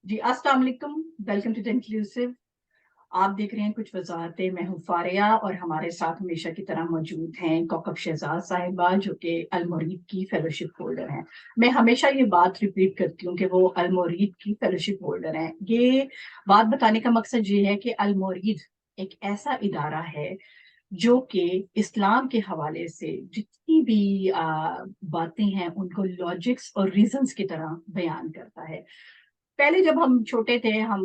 جی السلام علیکم، welcome to the inclusive. آپ دیکھ رہے ہیں کچھ وضاحتیں، میں ہوں فاریہ اور ہمارے ساتھ ہمیشہ کی طرح موجود ہیں کوکب شہزاد صاحبہ جو کہ المرید کی فیلوشپ ہولڈر ہیں۔ میں ہمیشہ یہ بات ریپیٹ کرتی ہوں کہ وہ المرید کی فیلوشپ ہولڈر ہیں۔ یہ بات بتانے کا مقصد یہ ہے کہ المرید ایک ایسا ادارہ ہے جو کہ اسلام کے حوالے سے جتنی بھی باتیں ہیں ان کو لاجکس اور ریزنس کی طرح بیان کرتا ہے۔ پہلے جب ہم چھوٹے تھے، ہم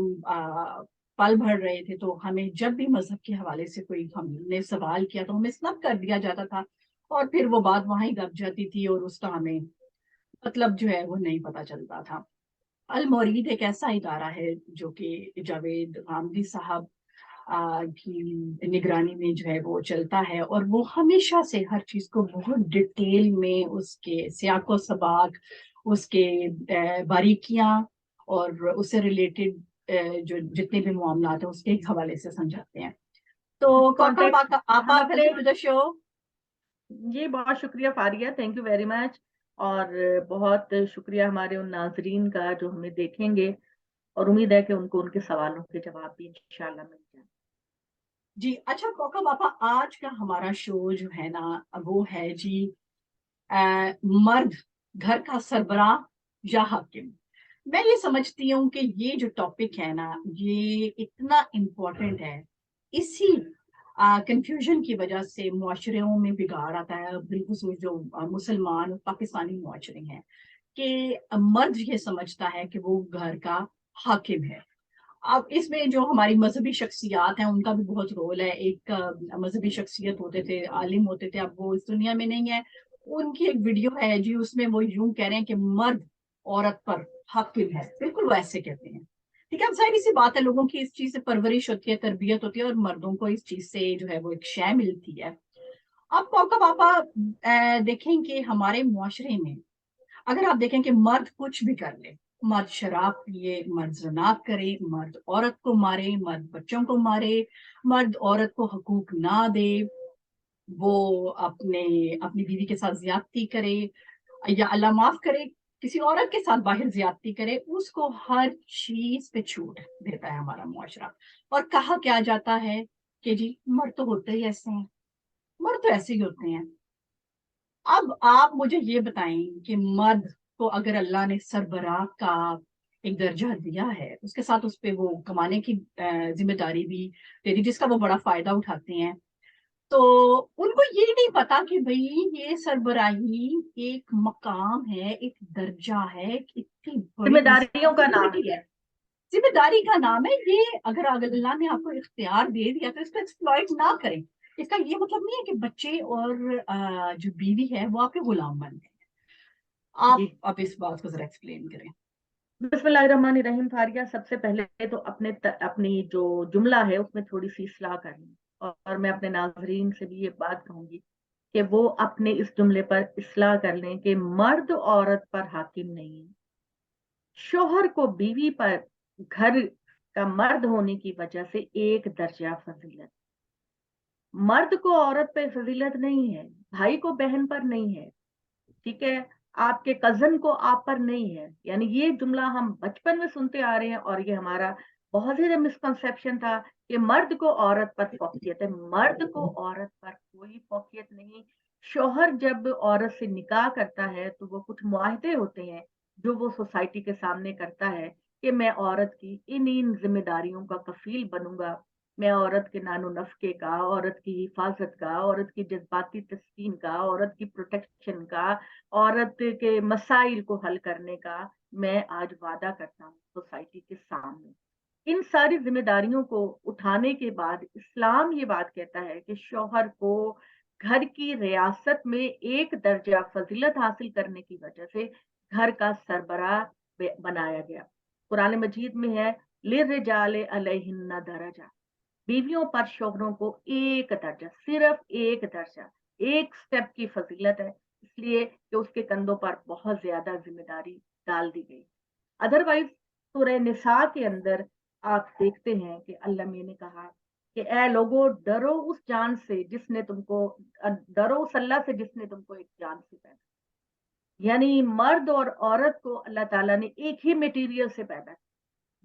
پل بھر رہے تھے، تو ہمیں جب بھی مذہب کے حوالے سے کوئی ہم نے سوال کیا تو ہمیں سنب کر دیا جاتا تھا، اور پھر وہ بات وہاں ہی دب جاتی تھی اور اس کا ہمیں مطلب جو ہے وہ نہیں پتا چلتا تھا۔ المرید ایک ایسا ادارہ ہے جو کہ جاوید غامدی صاحب کی نگرانی میں جو ہے وہ چلتا ہے، اور وہ ہمیشہ سے ہر چیز کو بہت ڈیٹیل میں اس کے سیاق و سباق، اس کے باریکیاں اور اس سے ریلیٹڈ جو جتنے بھی معاملات ہیں اس کے حوالے سے سمجھاتے ہیں۔ تو کچھ کوکب کانٹیکٹ ہم آپا، اپنے ویلکم ٹو دا شو۔ یہ بہت شکریہ Faria, thank you very much, اور بہت شکریہ ہمارے ان ناظرین کا جو ہمیں دیکھیں گے، اور امید ہے کہ ان کو ان کے سوالوں کے جواب بھی انشاءاللہ مل جائیں۔ جی اچھا کوکب آپا، آج کا ہمارا شو جو ہے نا وہ ہے جی مرد گھر کا سربراہ یا حاکم۔ میں یہ سمجھتی ہوں کہ یہ جو ٹاپک ہے نا یہ اتنا امپورٹنٹ ہے، اسی کنفیوژن کی وجہ سے معاشروں میں بگاڑ آتا ہے، بالخصوص جو مسلمان پاکستانی معاشرے ہیں، کہ مرد یہ سمجھتا ہے کہ وہ گھر کا حاکم ہے۔ اب اس میں جو ہماری مذہبی شخصیات ہیں ان کا بھی بہت رول ہے۔ ایک مذہبی شخصیت ہوتے تھے، عالم ہوتے تھے، اب وہ اس دنیا میں نہیں ہے۔ ان کی ایک ویڈیو ہے جی، اس میں وہ یوں کہہ رہے ہیں کہ مرد عورت پر حاکم ہے، بالکل وہ ایسے کہتے ہیں۔ ٹھیک ہے، اب ظاہر سی بات ہے، لوگوں کی اس چیز سے پرورش ہوتی ہے، تربیت ہوتی ہے، اور مردوں کو اس چیز سے جو ہے وہ ایک شے ملتی ہے۔ اب کوکب آپا دیکھیں کہ ہمارے معاشرے میں اگر آپ دیکھیں کہ مرد کچھ بھی کر لے، مرد شراب پیے، مرد زنا کرے، مرد عورت کو مارے، مرد بچوں کو مارے، مرد عورت کو حقوق نہ دے، وہ اپنی بیوی کے ساتھ زیادتی کرے، یا اللہ معاف کرے کسی عورت کے ساتھ باہر زیادتی کرے، اس کو ہر چیز پہ چھوٹ دیتا ہے ہمارا معاشرہ۔ اور کہا کیا جاتا ہے کہ جی مرد تو ہوتے ہی ایسے ہیں، مرد تو ایسے ہی ہوتے ہیں۔ اب آپ مجھے یہ بتائیں کہ مرد کو اگر اللہ نے سربراہ کا ایک درجہ دیا ہے، اس کے ساتھ اس پہ وہ کمانے کی ذمہ داری بھی دے دی جس کا وہ بڑا فائدہ اٹھاتے ہیں، تو ان کو یہ نہیں پتا کہ بھئی یہ سربراہی ایک مقام ہے، ایک درجہ ہے، ایک اتنی بڑی ذمہ داریوں کا نام رسپانسبلٹی ہے، ذمہ داری کا نام ہے یہ۔ اگر اللہ نے آپ کو اختیار دے دیا تو اس کو ایکسپلائٹ نہ کریں۔ اس کا یہ مطلب نہیں ہے کہ بچے اور جو بیوی ہے وہ آپ کے غلام بن گئے۔ جی، آپ اس بات کو ذرا ایکسپلین کریں۔ بسم اللہ الرحمن الرحیم فاریہ، سب سے پہلے تو اپنی جو جملہ ہے اس میں تھوڑی سی اصلاح کرنی، اور میں اپنے ناظرین سے بھی یہ بات کہوں گی کہ وہ اپنے اس جملے پر اصلاح کر لیں کہ مرد عورت پر حاکم نہیں ہے۔ شوہر کو بیوی پر گھر کا مرد ہونے کی وجہ سے ایک درجہ فضیلت، مرد کو عورت پہ فضیلت نہیں ہے، بھائی کو بہن پر نہیں ہے، ٹھیک ہے، آپ کے کزن کو آپ پر نہیں ہے۔ یعنی یہ جملہ ہم بچپن میں سنتے آ رہے ہیں، اور یہ ہمارا بہت زیادہ مسکنسیپشن تھا کہ مرد کو عورت پر فوقیت ہے۔ مرد کو عورت پر کوئی فوقیت نہیں۔ شوہر جب عورت سے نکاح کرتا ہے تو وہ کچھ معاہدے ہوتے ہیں جو وہ سوسائٹی کے سامنے کرتا ہے کہ میں عورت کی ان ذمہ داریوں کا کفیل بنوں گا، میں عورت کے نان و نفقے کا، عورت کی حفاظت کا، عورت کی جذباتی تسکین کا، عورت کی پروٹیکشن کا، عورت کے مسائل کو حل کرنے کا میں آج وعدہ کرتا ہوں سوسائٹی کے سامنے۔ ان ساری ذمہ داریوں کو اٹھانے کے بعد اسلام یہ بات کہتا ہے کہ شوہر کو گھر کی ریاست میں ایک درجہ فضیلت حاصل کرنے کی وجہ سے گھر کا سربراہ بنایا گیا۔ قرآن مجید میں ہے لِلرِّجَالِ عَلَيْهِنَّ دَرَجَةٌ، بیویوں پر شوہروں کو ایک درجہ، صرف ایک درجہ، ایک سٹیپ کی فضیلت ہے، اس لیے کہ اس کے کندھوں پر بہت زیادہ ذمہ داری ڈال دی گئی۔ ادروائز سورہ نساء کے اندر آپ دیکھتے ہیں کہ اللہ میں نے کہا کہ اے لوگو، ڈرو اس جان سے جس نے تم کو، ڈرو اس اللہ سے جس نے تم کو ایک جان سے پیدا، یعنی مرد اور عورت کو اللہ تعالیٰ نے ایک ہی میٹیریل سے پیدا کیا،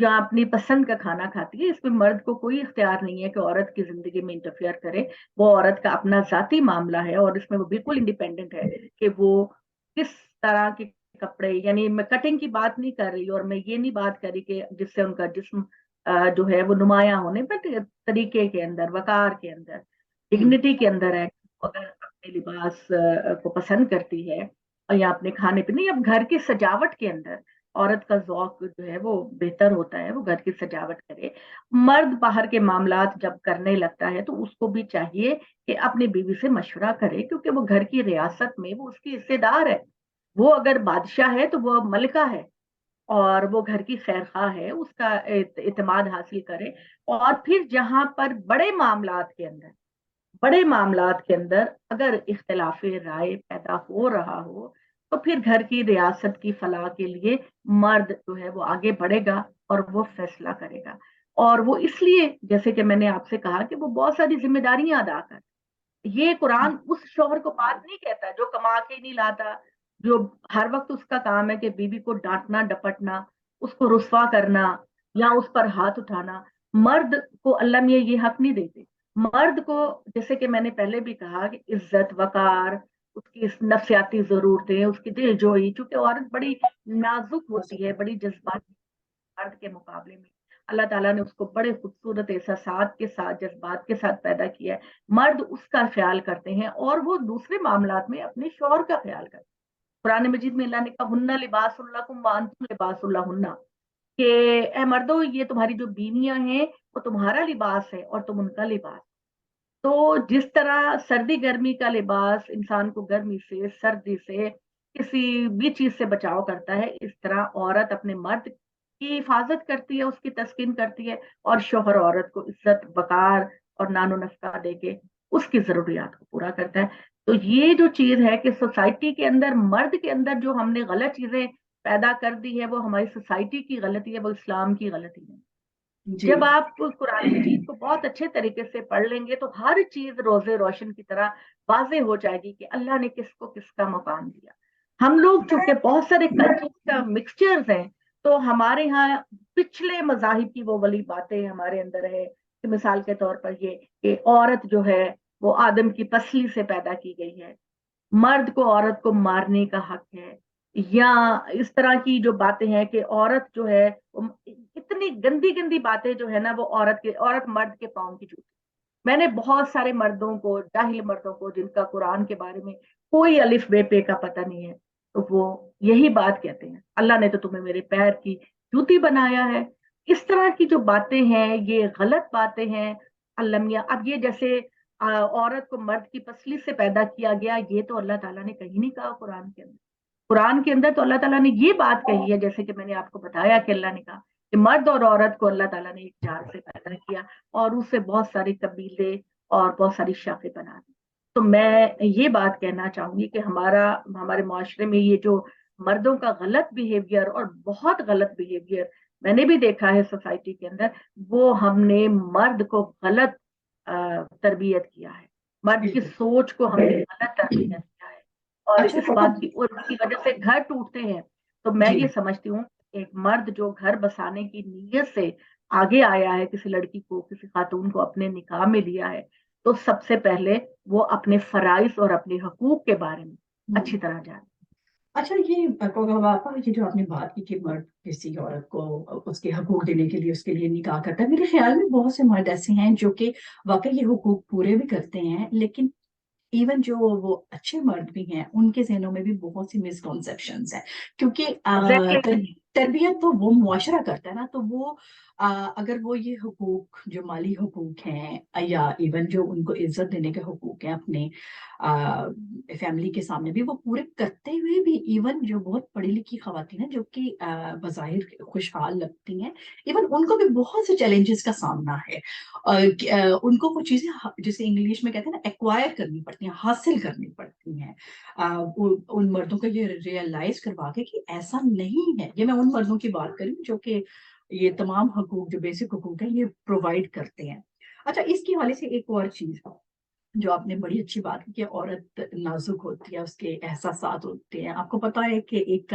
یا اپنی پسند کا کھانا کھاتی ہے. اس میں مرد کو کوئی اختیار نہیں ہے کہ عورت کی زندگی میں انٹرفیئر کرے. وہ عورت کا اپنا ذاتی معاملہ ہے اور اس میں وہ بالکل انڈیپینڈنٹ ہے کہ وہ کس طرح کے کپڑے، یعنی میں کٹنگ کی بات نہیں کر رہی اور میں یہ نہیں بات کر رہی کہ جس سے ان کا جسم جو ہے وہ نمایاں ہونے پر طریقے کے اندر، وقار کے اندر، ڈگنیٹی کے اندر ہے. اگر اپنے لباس کو پسند کرتی ہے یا اپنے کھانے پینے یا گھر کی سجاوٹ کے اندر عورت کا ذوق جو ہے وہ بہتر ہوتا ہے، وہ گھر کی سجاوٹ کرے. مرد باہر کے معاملات جب کرنے لگتا ہے تو اس کو بھی چاہیے کہ اپنی بیوی سے مشورہ کرے، کیونکہ وہ گھر کی ریاست میں وہ اس کی حصے دار ہے. وہ اگر بادشاہ ہے تو وہ ملکہ ہے اور وہ گھر کی خیر خواہ ہے، اس کا اعتماد حاصل کرے. اور پھر جہاں پر بڑے معاملات کے اندر اگر اختلاف رائے پیدا ہو رہا ہو تو پھر گھر کی ریاست کی فلاح کے لیے مرد جو ہے وہ آگے بڑھے گا اور وہ فیصلہ کرے گا. اور وہ اس لیے، جیسے کہ میں نے آپ سے کہا، کہ وہ بہت ساری ذمہ داریاں ادا کر. یہ قرآن اس شوہر کو بات نہیں کہتا جو کما کے نہیں لاتا، جو ہر وقت اس کا کام ہے کہ بیوی کو ڈانٹنا ڈپٹنا، اس کو رسوا کرنا یا اس پر ہاتھ اٹھانا. مرد کو اللہ میں یہ حق نہیں دیتے. مرد کو، جیسے کہ میں نے پہلے بھی کہا، کہ عزت، وقار، اس کی نفسیاتی ضرورتیں، اس کی دل جوئی، چونکہ عورت بڑی نازک ہوتی ہے، بڑی جذباتی مرد کے مقابلے میں. اللہ تعالیٰ نے اس کو بڑے خوبصورت احساسات کے ساتھ، جذبات کے ساتھ پیدا کیا ہے. مرد اس کا خیال کرتے ہیں اور وہ دوسرے معاملات میں اپنے شوہر کا خیال کرتے ہیں. قرآن مجید میں اللہ نے کہا ہن لباس لکم وانتم لباس لہن، کہ اے مردو، یہ تمہاری جو بیویاں ہیں وہ تمہارا لباس ہے اور تم ان کا لباس. تو جس طرح سردی گرمی کا لباس انسان کو گرمی سے، سردی سے، کسی بھی چیز سے بچاؤ کرتا ہے، اس طرح عورت اپنے مرد کی حفاظت کرتی ہے، اس کی تسکین کرتی ہے، اور شوہر عورت کو عزت، وقار اور نان و نفقہ دے کے اس کی ضروریات کو پورا کرتا ہے. تو یہ جو چیز ہے کہ سوسائٹی کے اندر مرد کے اندر جو ہم نے غلط چیزیں پیدا کر دی ہے، وہ ہماری سوسائٹی کی غلطی ہے، وہ اسلام کی غلطی ہے. جی جب آپ قرآن مجید کو بہت اچھے طریقے سے پڑھ لیں گے تو ہر چیز روزے روشن کی طرح واضح ہو جائے گی کہ اللہ نے کس کو کس کا مقام دیا. ہم لوگ چونکہ بہت سارے کلچر کا مکسچرز ہیں، تو ہمارے ہاں پچھلے مذاہب کی وہ والی باتیں ہمارے اندر ہے کہ مثال کے طور پر یہ کہ عورت جو ہے وہ آدم کی پسلی سے پیدا کی گئی ہے، مرد کو عورت کو مارنے کا حق ہے، یا اس طرح کی جو باتیں ہیں کہ عورت جو ہے اتنی گندی گندی باتیں جو ہے نا، وہ عورت مرد کے پاؤں کی جوتی. میں نے بہت سارے مردوں کو، جاہل مردوں کو، جن کا قرآن کے بارے میں کوئی الف بے پے کا پتہ نہیں ہے، تو وہ یہی بات کہتے ہیں، اللہ نے تو تمہیں میرے پیر کی جوتی بنایا ہے. اس طرح کی جو باتیں ہیں یہ غلط باتیں ہیں. المیہ، اب یہ جیسے عورت کو مرد کی پسلی سے پیدا کیا گیا، یہ تو اللہ تعالیٰ نے کہیں نہیں کہا قرآن کے اندر. قرآن کے اندر تو اللہ تعالیٰ نے یہ بات کہی ہے، جیسے کہ میں نے آپ کو بتایا کہ اللہ نے کہا کہ مرد اور عورت کو اللہ تعالیٰ نے ایک جان سے پیدا کیا اور اس سے بہت سارے قبیلے اور بہت ساری شاخیں بنا دی. تو میں یہ بات کہنا چاہوں گی کہ ہمارے معاشرے میں یہ جو مردوں کا غلط بیہیویئر اور بہت غلط بیہیویئر میں نے بھی دیکھا ہے سوسائٹی کے اندر، وہ ہم نے مرد کو غلط تربیت کیا ہے، مرد کی بالکل. سوچ کو ہم نے غلط تربیت کیا ہے، اور اچھا اس کوکو. بات کی وجہ سے گھر ٹوٹتے ہیں. تو میں جی یہ سمجھتی ہوں ایک مرد جو گھر بسانے کی نیت سے آگے آیا ہے، کسی لڑکی کو، کسی خاتون کو اپنے نکاح میں لیا ہے، تو سب سے پہلے وہ اپنے فرائض اور اپنے حقوق کے بارے میں اچھی طرح جانے. اچھا یہ پاپا، یہ جو آپ نے بات کی کہ مرد کسی عورت کو اس کے حقوق دینے کے لیے اس کے لیے نکاح کرتا ہے، میرے خیال میں بہت سے مرد ایسے ہیں جو کہ واقعی یہ حقوق پورے بھی کرتے ہیں، لیکن ایون جو وہ اچھے مرد بھی ہیں ان کے ذہنوں میں بھی بہت سی مسکنسیپشنز ہیں، کیونکہ ایگزیکٹلی. تربیت تو وہ معاشرہ کرتا ہے نا. تو وہ اگر وہ یہ حقوق جو مالی حقوق ہیں یا ایون جو ان کو عزت دینے کے حقوق ہیں اپنے فیملی کے سامنے بھی وہ پورے کرتے ہوئے بھی، ایون جو بہت پڑھی لکھی خواتین ہیں جو کہ بظاہر خوشحال لگتی ہیں، ایون ان کو بھی بہت سے چیلنجز کا سامنا ہے. ان کو وہ چیزیں جسے انگلش میں کہتے ہیں نا ایکوائر کرنی پڑتی ہیں، حاصل کرنی پڑتی ہیں. ان مردوں کو یہ ریئلائز کروا کے کہ ایسا نہیں ہے. یہ میں ان مردوں کی بات کری جو کہ یہ تمام حقوق جو بیسک حقوق ہیں یہ پرووائڈ کرتے ہیں. اچھا اس کی حوالے سے ایک اور چیز جو آپ نے بڑی اچھی بات کی کہ عورت نازک ہوتی ہے، اس کے احساسات ہوتے ہیں. آپ کو پتا ہے کہ ایک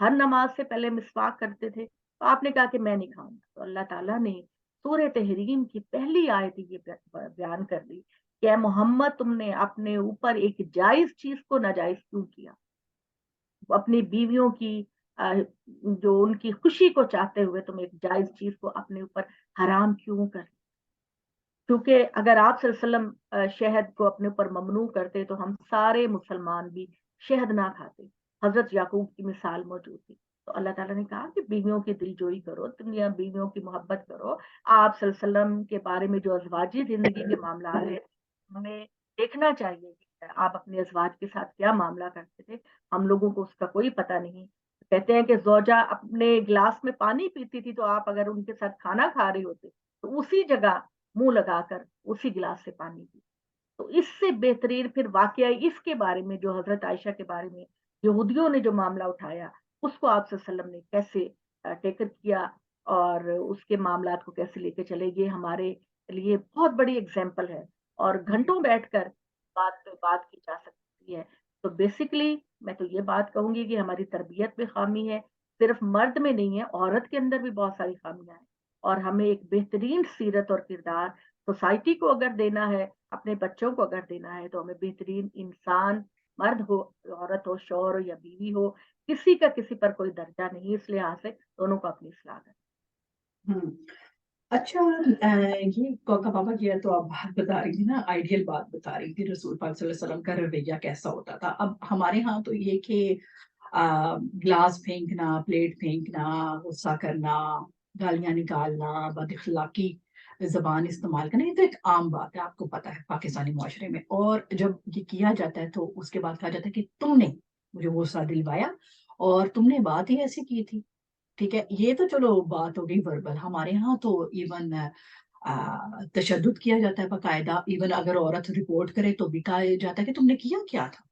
ہر نماز سے پہلے مسواک کرتے تھے، تو آپ نے کہا کہ میں نہیں کھاؤں گا، تو اللہ تعالیٰ نے سورہ تحریم کی پہلی آیت یہ بیان کر دی کہ اے محمد تم نے اپنے اوپر ایک جائز چیز کو ناجائز کیوں کیا، اپنی بیویوں کی جو ان کی خوشی کو چاہتے ہوئے تم ایک جائز چیز کو اپنے اوپر حرام کیوں کر، کیونکہ اگر آپ صلی اللہ علیہ وسلم شہد کو اپنے اوپر ممنوع کرتے تو ہم سارے مسلمان بھی شہد نہ کھاتے، حضرت یعقوب کی مثال موجود تھی۔ تو اللہ تعالیٰ نے کہا کہ بیویوں کی دل جوئی کرو، دنیا بیویوں کی محبت کرو۔ آپ صلی اللہ علیہ وسلم کے بارے میں جو ازواجی زندگی کے معاملات ہیں ہمیں دیکھنا چاہیے کہ آپ اپنے ازواج کے ساتھ کیا معاملہ کرتے تھے، ہم لوگوں کو اس کا کوئی پتہ نہیں۔ کہتے ہیں کہ زوجہ اپنے گلاس میں پانی پیتی تھی تو آپ اگر ان کے ساتھ کھانا کھا رہے ہوتے تو اسی جگہ منہ لگا کر اسی گلاس سے پانی پی۔ تو اس سے بہترین پھر واقعہ اس کے بارے میں جو حضرت عائشہ کے بارے میں یہودیوں نے جو معاملہ اٹھایا، اس کو آپ صلی اللہ علیہ وسلم نے کیسے ٹیکر کیا اور اس کے معاملات کو کیسے لے کے چلے، یہ ہمارے لیے بہت بڑی اگزامپل ہے، اور گھنٹوں بیٹھ کر بات پہ بات کی جا سکتی ہے۔ تو بیسیکلی میں تو یہ بات کہوں گی کہ ہماری تربیت میں خامی ہے، صرف مرد میں نہیں ہے، عورت کے اندر بھی بہت ساری خامیاں ہیں، اور ہمیں ایک بہترین سیرت اور کردار سوسائٹی کو اگر دینا ہے، اپنے بچوں کو اگر دینا ہے، تو ہمیں بہترین انسان، مرد ہو، عورت ہو، شوہر ہو یا بیوی ہو، کسی کا کسی پر کوئی درجہ نہیں، اس لحاظ سے دونوں کو اپنی اصلاح کریں۔ ہوں اچھا، یہ کوکا پاپا کی تو آپ بات بتا رہی تھی نا، آئیڈیل بات بتا رہی تھی رسول پاک صلی اللہ علیہ وسلم کا رویہ کیسا ہوتا تھا۔ اب ہمارے ہاں تو یہ کہ گلاس پھینکنا، پلیٹ پھینکنا، غصہ کرنا، گالیاں نکالنا، بد اخلاقی زبان استعمال کرنا، یہ تو ایک عام بات ہے، آپ کو پتا ہے پاکستانی معاشرے میں۔ اور جب یہ کیا جاتا ہے تو اس کے بعد کہا جاتا ہے کہ تم نے مجھے غصہ دلوایا اور تم نے بات ہی ایسی کی تھی۔ ٹھیک ہے، یہ تو چلو بات ہو گئی وربل۔ ہمارے ہاں تو ایون تشدد کیا جاتا ہے باقاعدہ، ایون اگر عورت رپورٹ کرے تو بھی کہا جاتا ہے کہ تم نے کیا کیا تھا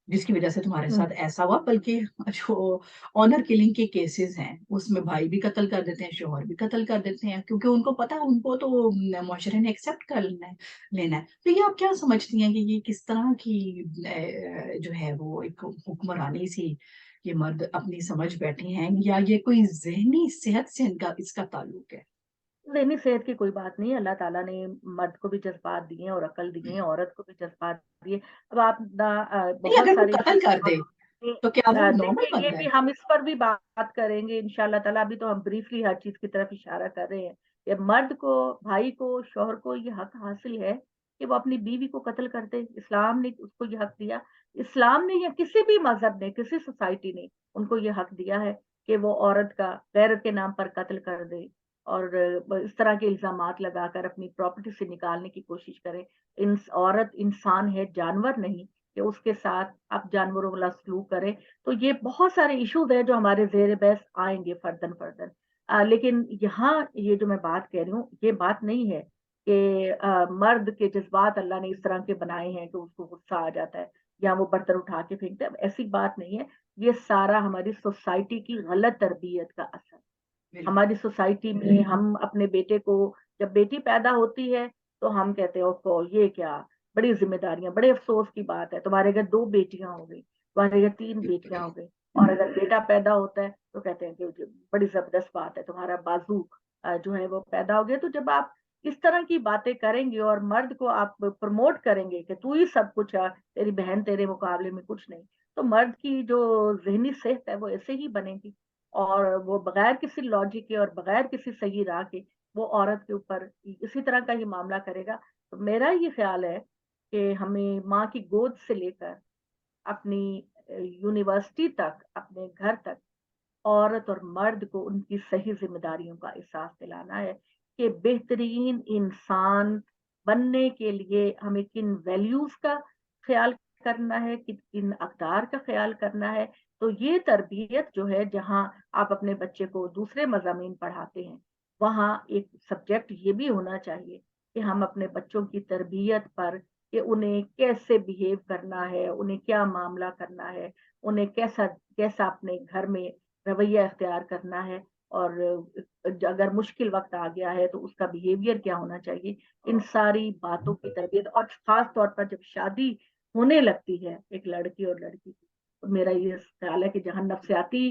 جس کی وجہ سے تمہارے ساتھ ایسا ہوا۔ بلکہ جو آنر کلنگ کے کیسز ہیں اس میں بھائی بھی قتل کر دیتے ہیں، شوہر بھی قتل کر دیتے ہیں، کیونکہ ان کو پتا ہے ان کو تو معاشرے نے ایکسپٹ کر لینا ہے۔ تو یہ آپ کیا سمجھتی ہیں کہ یہ کس طرح کی جو ہے وہ ایک حکمرانی سی یہ مرد اپنی سمجھ بیٹھے ہیں، یا یہ کوئی ذہنی صحت سے اس کا تعلق ہے؟ ذہنی صحت کی کوئی بات نہیں، اللہ تعالیٰ نے مرد کو بھی جذبات دیے ہیں اور عقل دیے ہیں، عورت کو بھی جذبات دیے۔ اب آپ نہیں، بہت اگر وہ سارے قتل کر دے تو کیا وہ نارمل دیکھیں، یہ بنتا ہے؟ بھی ہم اس پر بھی بات کریں گے انشاءاللہ تعالیٰ۔ ابھی تو ہم بریفلی ہر چیز کی طرف اشارہ کر رہے ہیں کہ مرد کو، بھائی کو، شوہر کو یہ حق حاصل ہے کہ وہ اپنی بیوی کو قتل کر دے۔ اسلام نے اس کو یہ حق دیا، اسلام نے یا کسی بھی مذہب نے، کسی سوسائٹی نے ان کو یہ حق دیا ہے کہ وہ عورت کا غیرت کے نام پر قتل کر دے اور اس طرح کے الزامات لگا کر اپنی پراپرٹی سے نکالنے کی کوشش کرے۔ عورت انسان ہے، جانور نہیں کہ اس کے ساتھ آپ جانوروں والا سلوک کریں۔ تو یہ بہت سارے ایشوز ہیں جو ہمارے زیر بحث آئیں گے فردن فردن، لیکن یہاں یہ جو میں بات کہہ رہی ہوں یہ بات نہیں ہے کہ مرد کے جذبات اللہ نے اس طرح کے بنائے ہیں کہ اس کو غصہ آ جاتا ہے یا وہ برتن اٹھا کے پھینکتا ہے، ایسی بات نہیں ہے۔ یہ سارا ہماری سوسائٹی کی غلط تربیت کا اثر۔ ہماری سوسائٹی میں ہم اپنے بیٹے کو، جب بیٹی پیدا ہوتی ہے تو ہم کہتے ہیں اوہ یہ کیا بڑی ذمہ داریاں، بڑے افسوس کی بات ہے، تمہارے گھر 2 بیٹیاں ہو گئی، تمہارے گھر 3 بیٹیاں ہو گئی، اور اگر بیٹا پیدا ہوتا ہے تو کہتے ہیں کہ بڑی زبردست بات ہے، تمہارا بازو جو ہے وہ پیدا ہو گیا۔ تو جب آپ اس طرح کی باتیں کریں گے اور مرد کو آپ پروموٹ کریں گے کہ تو ہی سب کچھ ہے، تیری بہن تیرے مقابلے میں کچھ نہیں، تو مرد کی جو ذہنی صحت ہے وہ ایسے ہی بنے گی، اور وہ بغیر کسی لاجک کے اور بغیر کسی صحیح راہ کے وہ عورت کے اوپر اسی طرح کا ہی معاملہ کرے گا۔ تو میرا یہ خیال ہے کہ ہمیں ماں کی گود سے لے کر اپنی یونیورسٹی تک، اپنے گھر تک، عورت اور مرد کو ان کی صحیح ذمہ داریوں کا احساس دلانا ہے کہ بہترین انسان بننے کے لیے ہمیں کن ویلیوز کا خیال کرنا ہے، کن اقدار کا خیال کرنا ہے۔ تو یہ تربیت جو ہے، جہاں آپ اپنے بچے کو دوسرے مضامین پڑھاتے ہیں وہاں ایک سبجیکٹ یہ بھی ہونا چاہیے کہ ہم اپنے بچوں کی تربیت پر، کہ انہیں کیسے بیہیو کرنا ہے، انہیں کیا معاملہ کرنا ہے، انہیں کیسا اپنے گھر میں رویہ اختیار کرنا ہے، اور اگر مشکل وقت آ گیا ہے تو اس کا بیہیویئر کیا ہونا چاہیے، ان ساری باتوں کی تربیت۔ اور خاص طور پر جب شادی ہونے لگتی ہے ایک لڑکی اور لڑکی کی، تو میرا یہ خیال ہے کہ جہاں نفسیاتی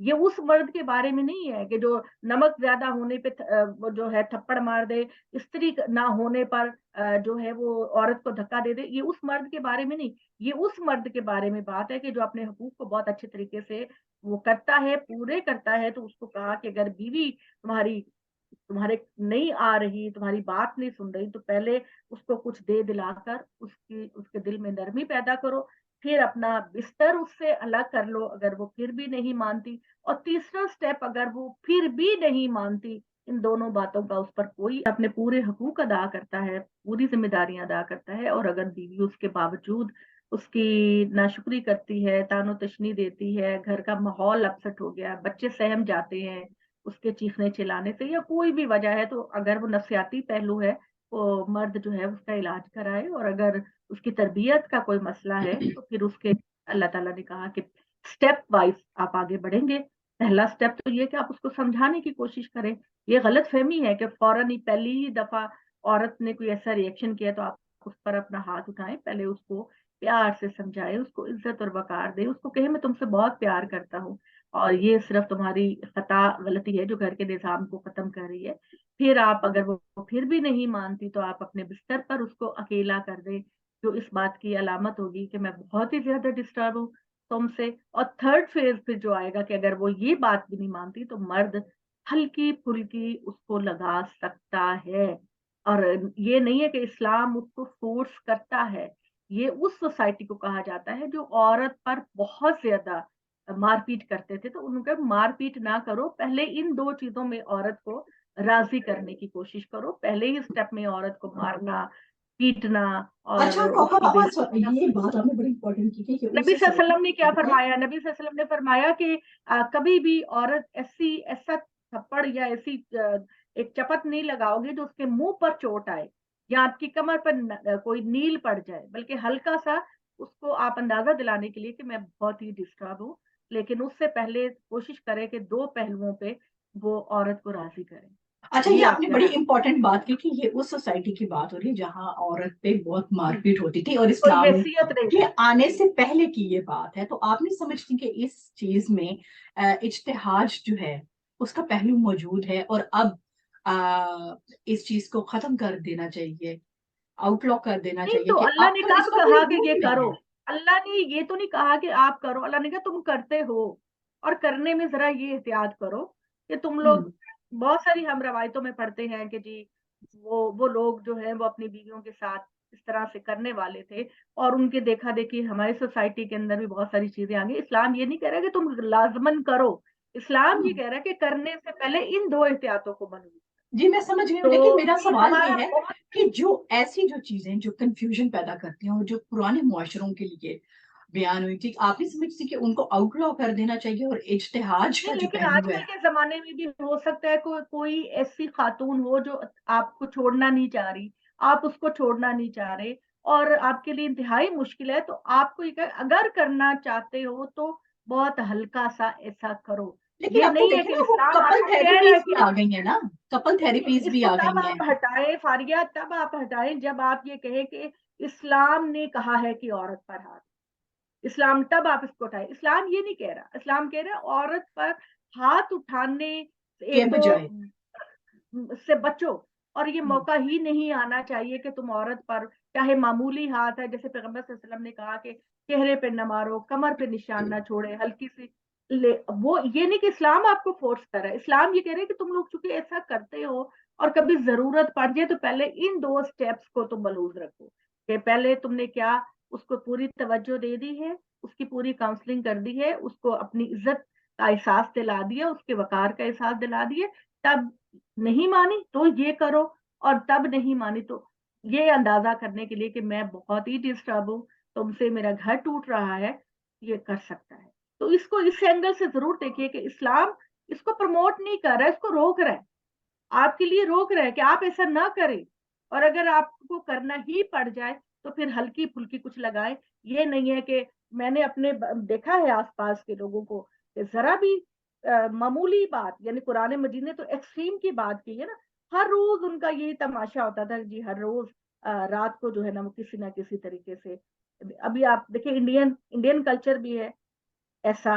یہ اس مرد کے بارے میں نہیں ہے کہ جو نمک زیادہ ہونے پہ وہ جو ہے تھپڑ مار دے، استری نہ ہونے پر جو ہے وہ عورت کو دھکا دے دے، یہ اس مرد کے بارے میں نہیں، یہ اس مرد کے بارے میں بات ہے کہ جو اپنے حقوق کو بہت اچھے طریقے سے وہ کرتا ہے، پورے کرتا ہے۔ تو اس کو کہا کہ اگر بیوی تمہارے نہیں آ رہی، تمہاری بات نہیں سن رہی، تو پہلے اس کو کچھ دے دلا کر اس کے دل میں نرمی پیدا کرو، پھر اپنا بستر اس سے الگ کر لو اگر وہ پھر بھی نہیں مانتی، اور تیسرا سٹیپ اگر وہ پھر بھی نہیں مانتی، ان دونوں باتوں کا اس پر کوئی اپنے پورے حقوق ادا کرتا ہے، پوری ذمہ داریاں ادا کرتا ہے، اور اگر بیوی اس کے باوجود اس کی ناشکری کرتی ہے، تان و تشنی دیتی ہے، گھر کا ماحول اپسٹ ہو گیا، بچے سہم جاتے ہیں اس کے چیخنے چلانے سے، یا کوئی بھی وجہ ہے، تو اگر وہ نفسیاتی پہلو ہے، وہ مرد جو ہے اس کا علاج کرائے، اور اگر اس کی تربیت کا کوئی مسئلہ ہے تو پھر اس کے اللہ تعالیٰ نے کہا کہ سٹیپ وائز آپ آگے بڑھیں گے۔ پہلا سٹیپ تو یہ کہ آپ اس کو سمجھانے کی کوشش کریں۔ یہ غلط فہمی ہے کہ فوراً ہی پہلی ہی دفعہ عورت نے کوئی ایسا ریئیکشن کیا تو آپ اس پر اپنا ہاتھ اٹھائیں، پہلے اس کو پیار سے سمجھائیں، اس کو عزت اور وقار دیں، اس کو کہیں میں تم سے بہت پیار کرتا ہوں، اور یہ صرف تمہاری خطا غلطی ہے جو گھر کے نظام کو ختم کر رہی ہے۔ پھر آپ اگر وہ پھر بھی نہیں مانتی تو آپ اپنے بستر پر اس کو اکیلا کر دیں، جو اس بات کی علامت ہوگی کہ میں بہت ہی زیادہ ڈسٹرب ہوں تم سے۔ اور تھرڈ فیز پھر جو آئے گا کہ اگر وہ یہ بات بھی نہیں مانتی تو مرد ہلکی پھلکی اس کو لگا سکتا ہے، اور یہ نہیں ہے کہ اسلام اس کو فورس کرتا ہے، یہ اس سوسائٹی کو کہا جاتا ہے جو عورت پر بہت زیادہ مار پیٹ کرتے تھے، تو ان کا مار پیٹ نہ کرو، پہلے ان دو چیزوں میں عورت کو راضی کرنے کی کوشش کرو، پہلے ہی سٹیپ میں عورت کو مارنا، پیٹنا اور اچھا اس کوکا کی بابا، بے یہ بات آپ نے بڑی امپورٹنٹ کی کہ اس نبی صلی اللہ علیہ سوسائٹی وسلم نے کیا فرمایا؟ نبی صلی اللہ علیہ وسلم نے فرمایا کہ کبھی بھی عورت ایسا تھپڑ یا ایسی ایک چپت نہیں لگاؤ گے جو اس کے منہ پر چوٹ آئے یا آپ کی کمر پر کوئی نیل پڑ جائے، بلکہ ہلکا سا اس کو آپ اندازہ دلانے کے لیے کہ میں بہت ہی ڈسٹرب ہوں، لیکن اس سے پہلے کوشش کرے کہ دو پہلوؤں پہ وہ عورت کو راضی کرے۔ اچھا، یہ یہ آپ آپ نے کیا بڑی کہتے امپورٹنٹ بات کی کہ یہ اس سوسائٹی کی بات ہو رہی ہے جہاں عورت پہ بہت مار ہیں؟ پیٹ ہوتی تھی، اور کوئی اسلام حیثیت نہیں کے تھی۔ آنے سے پہلے کی یہ بات ہے۔ تو آپ نہیں سمجھتی کہ اس چیز میں اجتہاد جو ہے اس کا پہلو موجود ہے، اور اب اس چیز کو ختم کر دینا چاہیے، آؤٹ لا کر دینا نہیں چاہیے تو کہ اللہ اب نے تو اس کب کا کوئی کہا کہ رول یہ ہی نہیں کرو؟ ہے؟ اللہ نے یہ تو نہیں کہا کہ آپ کرو، اللہ نے کہا تم کرتے ہو، اور کرنے میں ذرا یہ احتیاط کرو کہ تم لوگ ہوں، بہت ساری ہم روایتوں میں پڑھتے ہیں کہ جی وہ لوگ جو ہیں وہ اپنی بیویوں کے ساتھ اس طرح سے کرنے والے تھے، اور ان کے دیکھا دیکھی ہماری سوسائٹی کے اندر بھی بہت ساری چیزیں آ گئی۔ اسلام یہ نہیں کہہ رہا کہ تم لازمن کرو، اسلام یہ ہوں۔ کہہ رہا ہے کہ کرنے سے پہلے ان دو احتیاطوں کو بنو۔ جی میں سمجھ گئی ہوں، تو لیکن میرا یہ سوال ہمارا یہ ہے بہت کہ جو ایسی جو چیزیں جو کنفیوژن پیدا کرتی ہیں اور جو پرانے معاشروں کے لیے بیان ہوئی تھی، آپ نہیں سمجھتی کہ ان کو آؤٹ لا کر دینا چاہیے، اور اجتہاد کا نہیں، جو لیکن آج پہلو ہے؟ کل کے زمانے میں بھی ہو سکتا ہے کوئی ایسی خاتون ہو جو آپ کو چھوڑنا نہیں چاہ رہی، آپ اس کو چھوڑنا نہیں چاہ رہے، اور آپ کے لیے انتہائی مشکل ہے، تو آپ کو یہ اگر کرنا چاہتے ہو تو بہت ہلکا سا ایسا کرو۔ لیکن یہ اب تو نہیں ہے دیکھیں کہ نا، وہ اسلام آپ کپل کو کہہ رہا تھراپیز ہے بھی کہ آ گئی ہیں نا، کپل تھراپیز اس بھی کو آ تب گئی ہیں۔ آپ ہٹائیں فاریہ، تب آپ ہٹائیں جب آپ یہ کہیں کہ اسلام نے کہا ہے کہ عورت پر ہاتھ، اسلام تب آپ اس کو اٹھائیں۔ اسلام یہ نہیں کہہ رہا، اسلام کہہ رہا ہے عورت پر ہاتھ اٹھانے کے ایک تو بجائے سے بچو، اور یہ ہوں، موقع ہی نہیں آنا چاہیے کہ تم عورت پر چاہے معمولی ہاتھ ہے، جیسے پیغمبر صلی اللہ علیہ وسلم نے کہا کہ چہرے پہ نہ مارو، کمر پہ نشان نہ چھوڑے، ہلکی سی وہ یہ نہیں کہ اسلام آپ کو فورس کر رہا ہے، اسلام یہ کہہ رہے ہے کہ تم لوگ چونکہ ایسا کرتے ہو اور کبھی ضرورت پڑ جائے تو پہلے ان دو سٹیپس کو تم ملحوظ رکھو کہ پہلے تم نے کیا اس کو پوری توجہ دے دی ہے، اس کی پوری کاؤنسلنگ کر دی ہے، اس کو اپنی عزت کا احساس دلا دیا، اس کے وقار کا احساس دلا دیا، تب نہیں مانی تو یہ کرو، اور تب نہیں مانی تو یہ اندازہ کرنے کے لیے کہ میں بہت ہی ڈسٹرب ہوں، تم سے میرا گھر ٹوٹ رہا ہے، یہ کر سکتا ہے۔ تو اس کو اس اینگل سے ضرور دیکھیے کہ اسلام اس کو پروموٹ نہیں کر رہا ہے، اس کو روک رہا ہے، آپ کے لیے روک رہا ہے کہ آپ ایسا نہ کریں، اور اگر آپ کو کرنا ہی پڑ جائے تو پھر ہلکی پھلکی کچھ لگائیں۔ یہ نہیں ہے کہ میں نے اپنے دیکھا ہے آس پاس کے لوگوں کو کہ ذرا بھی معمولی بات، یعنی قرآن مجید نے تو ایکسٹریم کی بات کی ہے نا، ہر روز ان کا یہی تماشا ہوتا تھا جی، ہر روز رات کو جو ہے نا وہ کسی نہ کسی طریقے سے، ابھی آپ دیکھیں انڈین کلچر بھی ہے ایسا،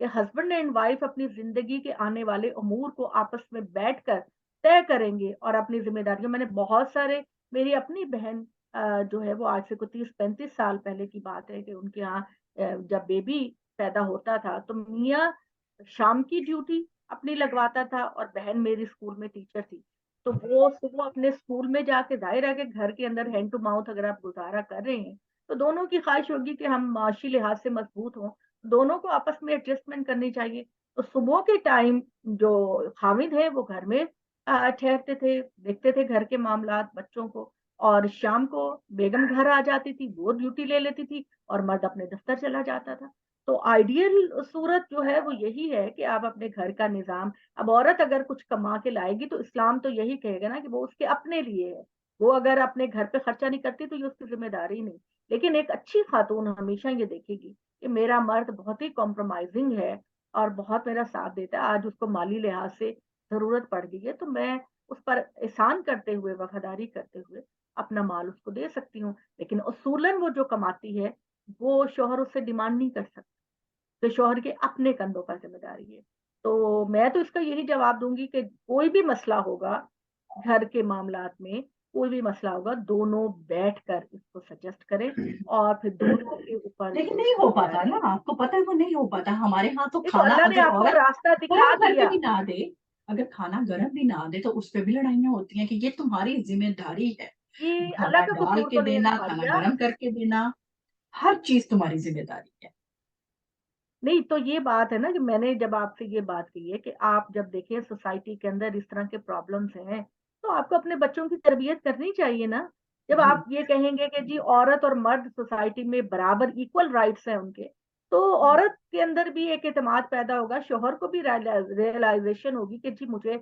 کہ ہسبینڈ اینڈ وائف اپنی زندگی کے آنے والے امور کو آپس میں بیٹھ کر طے کریں گے اور اپنی ذمہ داریوں. میں نے بہت سارے, میری اپنی بہن جو ہے وہ آج سے کوئی 30-35 سال پہلے کی بات ہے کہ ان کے یہاں جب بیبی پیدا ہوتا تھا تو میاں شام کی ڈیوٹی اپنی لگواتا تھا اور بہن میری اسکول میں ٹیچر تھی. تو وہ صبح اپنے اسکول میں جا کے, ظاہر ہے کہ گھر کے اندر ہینڈ ٹو ماؤتھ اگر آپ گزارا کر رہے ہیں تو دونوں کی خواہش ہوگی کہ ہم معاشی لحاظ سے مضبوط ہوں, دونوں کو آپس میں ایڈجسٹمنٹ کرنی چاہیے. تو صبح کے ٹائم جو خاوند ہے وہ گھر میں ٹھہرتے تھے, دیکھتے تھے گھر کے معاملات, بچوں کو, اور شام کو بیگم گھر آ جاتی تھی, وہ ڈیوٹی لے لیتی تھی اور مرد اپنے دفتر چلا جاتا تھا. تو آئیڈیل صورت جو ہے وہ یہی ہے کہ آپ اپنے گھر کا نظام, اب عورت اگر کچھ کما کے لائے گی تو اسلام تو یہی کہے گا نا کہ وہ اس کے اپنے لیے ہے, وہ اگر اپنے گھر پہ خرچہ نہیں کرتی تو یہ اس کی ذمہ داری نہیں. لیکن ایک اچھی خاتون ہمیشہ یہ دیکھے گی کہ میرا مرد بہت ہی کمپرومائزنگ ہے اور بہت میرا ساتھ دیتا ہے, آج اس کو مالی لحاظ سے ضرورت پڑ گئی ہے تو میں اس پر احسان کرتے ہوئے, وفاداری کرتے ہوئے اپنا مال اس کو دے سکتی ہوں. لیکن اصولاً وہ جو کماتی ہے وہ شوہر اس سے ڈیمانڈ نہیں کر سکتا, تو شوہر کے اپنے کندھوں پر ذمہ داری ہے. تو میں تو اس کا یہی جواب دوں گی کہ کوئی بھی مسئلہ ہوگا گھر کے معاملات میں, کوئی بھی مسئلہ ہوگا, دونوں بیٹھ کر اس کو سجیسٹ کریں اور پھر دونوں کے اوپر لیکن جو نہیں ہو ذمہ پاتا داری. نا, آپ کو پتہ ہے وہ نہیں ہو پاتا. ہمارے ہاں تو یہ تو کھانا اللہ نے اگر آپ کو عورت راستہ دکھا گرم کر کے دیا. بھی نہ دے, اگر کھانا گرم بھی نہ دے تو اس پہ بھی لڑائیاں ہوتی ہیں کہ یہ تمہاری ذمہ داری ہے, یہ کھانا اللہ کا ڈال قصور کے تو نہیں ہے دینا, نا کھانا ماریا. گرم کر کے دینا, ہر چیز تمہاری ذمہ داری ہے. نہیں تو یہ بات ہے نا کہ میں نے جب آپ سے یہ بات کی ہے کہ آپ جب دیکھیں سوسائٹی کے اندر اس طرح کے پرابلمس ہیں تو آپ کو اپنے بچوں کی تربیت کرنی چاہیے نا. جب جی آپ یہ کہیں گے کہ جی عورت اور مرد سوسائٹی میں برابر ایکول رائٹس ہیں ان کے, تو عورت کے اندر بھی ایک اعتماد پیدا ہوگا, شوہر کو بھی ریئلائزیشن ہوگی کہ جی مجھے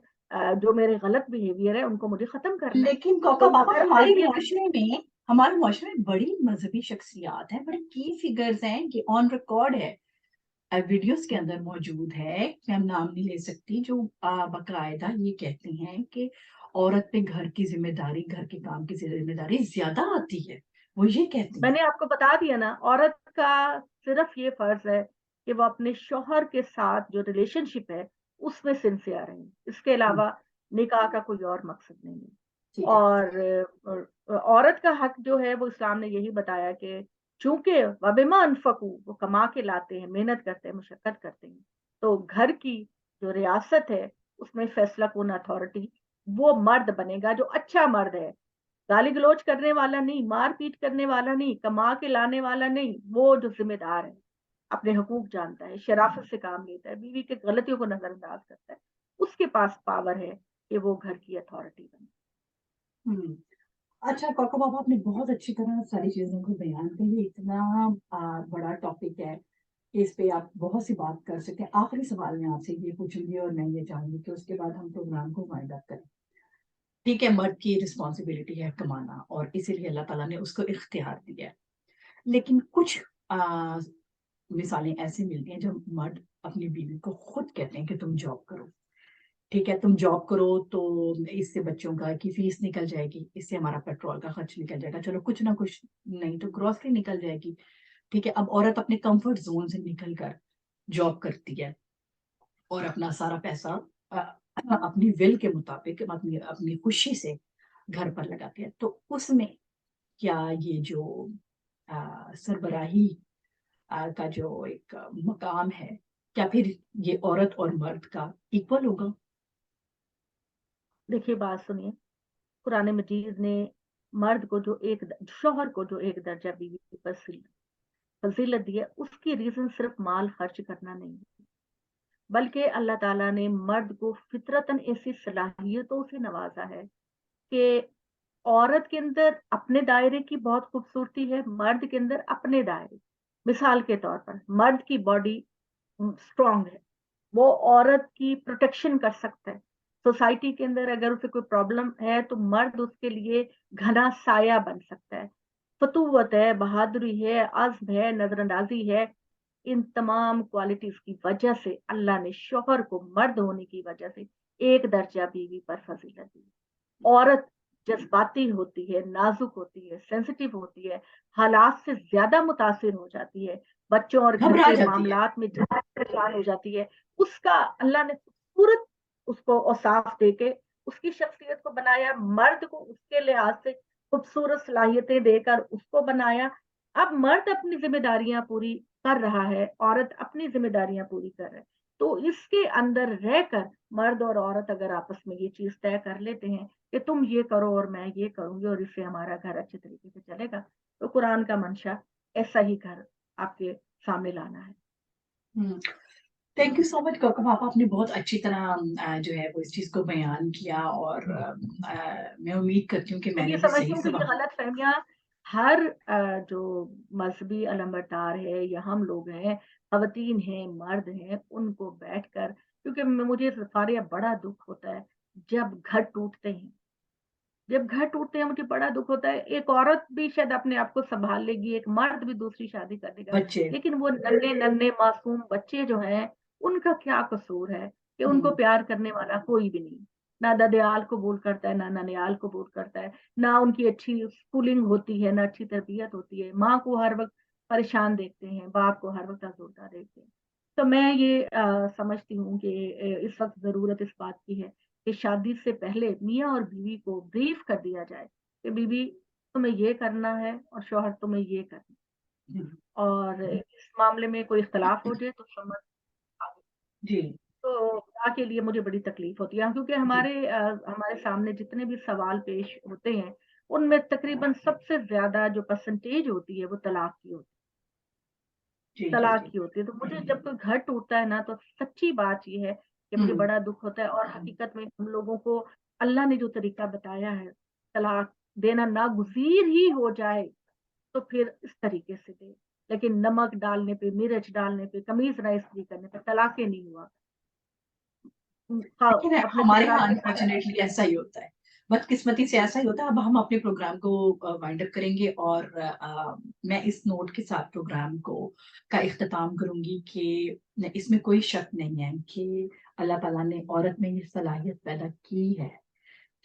جو میرے غلط بہیویئر ہے ان کو مجھے ختم کرنا ہے. لیکن کوکا تو بابا اگر ہمارے آئیڈیل, معاشرے میں, ہمارے معاشرے میں بڑی مذہبی شخصیات ہیں, بڑے کی فگرز ہیں, یہ آن ریکارڈ ہے, ویڈیوز کے اندر موجود ہے, کہ ہم نام نہیں لے سکتی, جو باقاعدہ یہ کہتی ہیں کہ عورت پہ گھر کی ذمہ داری, گھر کے کام کی ذمہ داری زیادہ آتی ہے. وہ یہ کہتی میں ہیں. نے آپ کو بتا دیا نا, عورت کا صرف یہ فرض ہے کہ وہ اپنے شوہر کے ساتھ جو ریلیشن شپ ہے اس میں سنسیئر رہیں, اس کے علاوہ نکاح کا کوئی اور مقصد نہیں ہے. ٹھیک ہے. اور عورت کا حق جو ہے وہ اسلام نے یہی بتایا کہ چونکہ وبما انفقوا, وہ کما کے لاتے ہیں, محنت کرتے ہیں, مشقت کرتے ہیں, تو گھر کی جو ریاست ہے اس میں فیصلہ کن اتھارٹی وہ مرد بنے گا جو اچھا مرد ہے, گالی گلوچ کرنے والا نہیں, مار پیٹ کرنے والا نہیں, کما کے لانے والا نہیں, وہ جو ذمہ دار ہے, اپنے حقوق جانتا ہے, شرافت سے کام لیتا ہے, بیوی کے غلطیوں کو نظر انداز کرتا ہے, اس کے پاس پاور ہے کہ وہ گھر کی اتھارٹی بنے. اچھا کوکا بابا, آپ نے بہت اچھی طرح ساری چیزوں کو بیان کیا. یہ اتنا بڑا ٹاپک ہے کہ اس پہ آپ بہت سی بات کر سکتے ہیں. آخری سوال میں آپ سے یہ پوچھوں گی اور میں یہ چاہوں گی کہ اس کے بعد ہم پروگرام کو وائنڈ اپ کریں. ٹھیک ہے, مرد کی رسپانسبلٹی ہے کمانا, اور اسی لیے اللہ تعالیٰ نے اس کو اختیار دیا ہے. لیکن کچھ مثالیں ایسی ملتی ہیں جب مرد اپنی بیوی کو خود کہتے ہیں کہ تم جاب کرو. ٹھیک ہے, تم جاب کرو تو اس سے بچوں کا کی فیس نکل جائے گی, اس سے ہمارا پیٹرول کا خرچ نکل جائے گا, چلو کچھ نہ کچھ نہیں تو گروسری نکل جائے گی. ٹھیک ہے, اب عورت اپنے کمفرٹ زون سے نکل کر جاب کرتی ہے اور اپنا سارا پیسہ اپنی ول کے مطابق, اپنی خوشی سے گھر پر لگاتی ہے. تو اس میں کیا یہ جو سربراہی کا جو ایک مقام ہے, کیا پھر یہ عورت اور مرد کا ایکول ہوگا؟ دیکھیے بات سنیے, قرآن مجید نے مرد کو جو ایک شوہر کو جو ایک درجہ بیوی پر فضیلت دی ہے, اس کی ریزن صرف مال خرچ کرنا نہیں ہے, بلکہ اللہ تعالیٰ نے مرد کو فطرتاً ایسی صلاحیتوں سے نوازا ہے کہ عورت کے اندر اپنے دائرے کی بہت خوبصورتی ہے, مرد کے اندر اپنے دائرے. مثال کے طور پر مرد کی باڈی اسٹرانگ ہے, وہ عورت کی پروٹیکشن کر سکتا ہے. سوسائٹی کے اندر اگر اسے کوئی پرابلم ہے تو مرد اس کے لیے گھنا سایہ بن سکتا ہے. فتوت ہے, بہادری ہے, عزم ہے, نظر اندازی ہے. ان تمام کوالٹیز کی وجہ سے اللہ نے شوہر کو مرد ہونے کی وجہ سے ایک درجہ بیوی پر فضیلت دی. عورت جذباتی ہوتی ہے, نازک ہوتی ہے, سینسٹیو ہوتی ہے, حالات سے زیادہ متاثر ہو جاتی ہے, بچوں اور گھر گھبرا کے جاتی ہے. معاملات میں جتنا پریشان ہو جاتی ہے، اس کا اللہ نے خوبصورت اس کو اوصاف دے کے اس کی شخصیت کو بنایا، مرد کو اس کے لحاظ سے خوبصورت صلاحیتیں دے کر اس کو بنایا. اب مرد اپنی ذمہ داریاں پوری کر رہا ہے، عورت اپنی ذمہ داریاں پوری کر رہے ہیں. تو اس کے اندر رہ کر مرد اور عورت اگر آپس میں یہ چیز طے کر لیتے ہیں کہ تم یہ کرو اور میں یہ کروں گی اور اس سے ہمارا گھر اچھے طریقے سے چلے گا، تو قرآن کا منشا ایسا ہی گھر آپ کے سامنے لانا ہے. تھینک یو سو مچ کوکم آپ نے بہت اچھی طرح جو ہے وہ اس چیز کو بیان کیا، اور میں امید کرتی ہوں کہ میں یہ نے بھی سمجھتی صحیح ہوں سے کہ یہ غلط فہمیاں ہر جو مذہبی علمبردار ہے یا ہم لوگ ہیں، خواتین ہیں مرد ہیں، ان کو بیٹھ کر، کیونکہ مجھے فاریہ بڑا دکھ ہوتا ہے جب گھر ٹوٹتے ہیں. جب گھر ٹوٹتے ہیں مجھے بڑا دکھ ہوتا ہے. ایک عورت بھی شاید اپنے آپ کو سنبھال لے گی، ایک مرد بھی دوسری شادی کر لے گا، بچے. لیکن وہ ننھے ننھے معصوم بچے جو ہیں ان کا کیا قصور ہے کہ ان کو پیار کرنے والا کوئی بھی نہیں. نہ ددیال قبول کرتا ہے، نہ ننیال قبول کرتا ہے، نہ ان کی اچھی اسکولنگ ہوتی ہے، نہ اچھی تربیت ہوتی ہے. ماں کو ہر وقت پریشان دیکھتے ہیں، باپ کو ہر وقت آزردہ دیکھتے ہیں. تو میں یہ سمجھتی ہوں کہ اس وقت ضرورت اس بات کی ہے کہ شادی سے پہلے میاں اور بیوی کو بریف کر دیا جائے کہ بیوی تمہیں یہ کرنا ہے اور شوہر تمہیں یہ کرنا ہے. اور اس معاملے میں کوئی اختلاف ہو جائے تو سمجھ جی. تو کے لیے مجھے بڑی تکلیف ہوتی ہے، کیونکہ ہمارے سامنے جتنے بھی سوال پیش ہوتے ہیں ان میں تقریباً سب سے زیادہ جو پرسنٹیج ہوتی ہے وہ طلاق کی ہوتی ہے. جی. طلاق کی ہوتی ہے. تو مجھے جب کوئی گھر ٹوٹتا ہے نا تو سچی بات یہ ہے کہ مجھے بڑا دکھ ہوتا ہے. اور حقیقت میں ہم لوگوں کو اللہ نے جو طریقہ بتایا ہے طلاق دینا ناگزیر ہی ہو جائے تو پھر اس طریقے سے دے، لیکن نمک ڈالنے پہ، مرچ ڈالنے پہ، قمیض نہ استری کرنے پہ طلاق نہیں ہوا. لیکن اپنے ہمارے یہاں سسرال انفارچونیٹلی ایسا ہی ہوتا ہے، بدقسمتی سے ایسا ہی ہوتا ہے. اب ہم اپنے پروگرام کو وائنڈ اپ کریں گے، اور میں اس نوٹ کے ساتھ پروگرام کا اختتام کروں گی کہ اس میں کوئی شک نہیں ہے کہ اللہ تعالیٰ نے عورت میں یہ صلاحیت پیدا کی ہے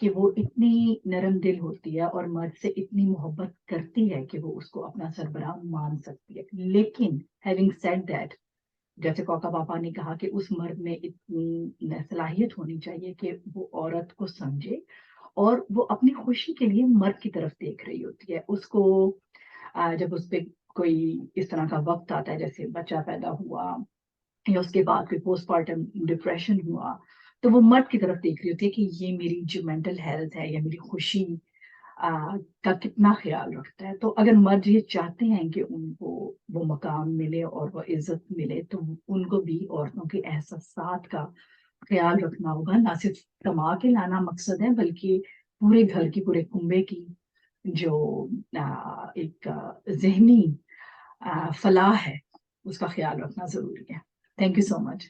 کہ وہ اتنی نرم دل ہوتی ہے اور مرد سے اتنی محبت کرتی ہے کہ وہ اس کو اپنا سربراہ مان سکتی ہے. لیکن ہیونگ سیڈ دیٹ، جیسے کوکا پاپا نے کہا کہ اس مرد میں اتنی صلاحیت ہونی چاہیے کہ وہ عورت کو سمجھے اور وہ اپنی خوشی کے لیے مرد کی طرف دیکھ رہی ہوتی ہے. اس کو جب اس پہ کوئی اس طرح کا وقت آتا ہے، جیسے بچہ پیدا ہوا یا اس کے بعد کوئی پوسٹ پارٹم ڈپریشن ہوا، تو وہ مرد کی طرف دیکھ رہی ہوتی ہے کہ یہ میری جو مینٹل ہیلتھ ہے یا میری خوشی کا کتنا خیال رکھتا ہے. تو اگر مرد یہ چاہتے ہیں کہ ان کو وہ مقام ملے اور وہ عزت ملے، تو ان کو بھی عورتوں کے احساسات کا خیال رکھنا ہوگا. نہ صرف کما کے لانا مقصد ہے، بلکہ پورے گھر کی، پورے کنبے کی جو ایک ذہنی فلاح ہے اس کا خیال رکھنا ضروری ہے. Thank you so much.